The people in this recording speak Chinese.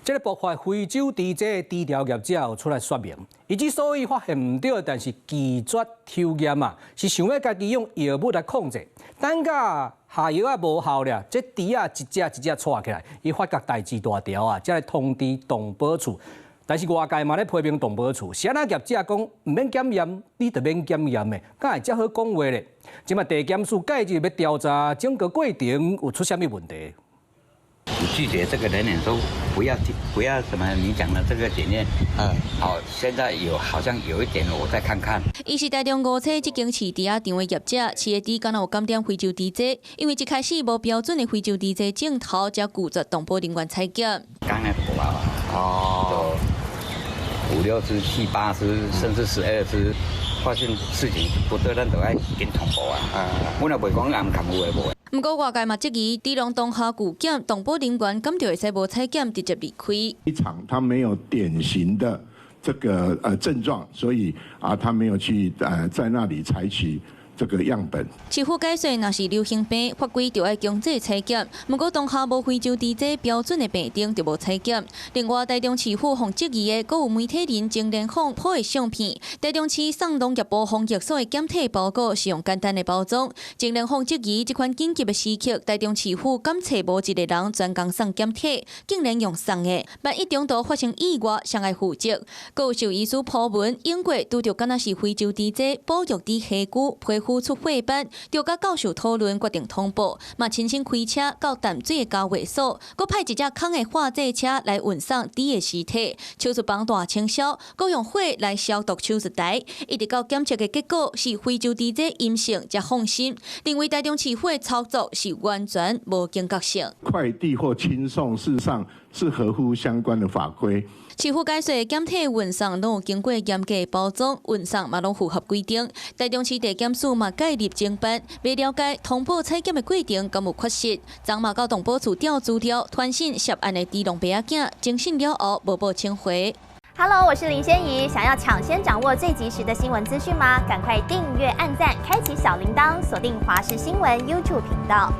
这个爆发非洲猪这猪疗业者有出来说明，伊之所以发现唔对，但是拒绝抽验啊，是想要家己用药物来控制。等甲下药啊无效了，这猪啊一只一只带起来，伊发觉代志大条啊，才来通知动保处。但是外界嘛咧批评动保处，是安那业者讲唔免检验，你就免检验的，敢会遮好讲话咧？即马地检署介入要调查整个过程有出啥物问题？ 你拒绝这个人员说不要什么你讲的这个检验，好，现在好像有一点，我再看看。伊是台中5车这间饲猪仔场的业者，饲的猪敢若有感染非洲猪瘟，因为一开始无标准的非洲猪瘟镜头，才拒绝动保人员采检。刚才补啊，5、6只、7、8只，甚至12只，发现事情不对，咱就爱跟通报啊。我若袂讲暗含有诶无。 不过外界嘛质疑，猪笼当下拒检，动保人员敢就会使无采检直接离开。一场他没有典型的这个症状，所以他没有去在那里采取这个样本。市府解说，若是流行病，法规就要强制采检。不过当下无非洲猪瘟标准的病症就无采检。另外，台中市府互质疑的，阁有媒体人精联访拍的相片。台中市送农业部防疫所的检体报告是用简单的包装。精联访质疑这款紧急的时刻，台中市府敢找无一个人专工送检体，竟然用送的。万一中途发生意外，谁来负责？阁有受医师普文英国拄着敢若是非洲猪瘟保育猪下骨皮肤出血斑，就甲教授讨论决定通报，嘛亲身开车到淡水的交会所，阁派一只空的化制车来运送猪的尸体，手术房大清消，阁用火来消毒手术台，一直到检测的结果是非洲猪瘟阴性，才放心。认为台中市府的操作是完全无警觉性。快递或轻送，事实上是合乎相关的法规。 市府解说，检体运送拢有经过严格的包装，运送嘛拢符合规定。台中市地检署嘛介入侦办，要了解通报采检的过程敢有缺失。昨嘛到动保处调资料，传讯涉案的猪笼爸仔，侦讯了后无报请回。Hello， 我是林仙怡。想要抢先掌握最及时的新闻资讯吗？赶快订阅、按赞、开启小铃铛，锁定华视新闻 YouTube 频道。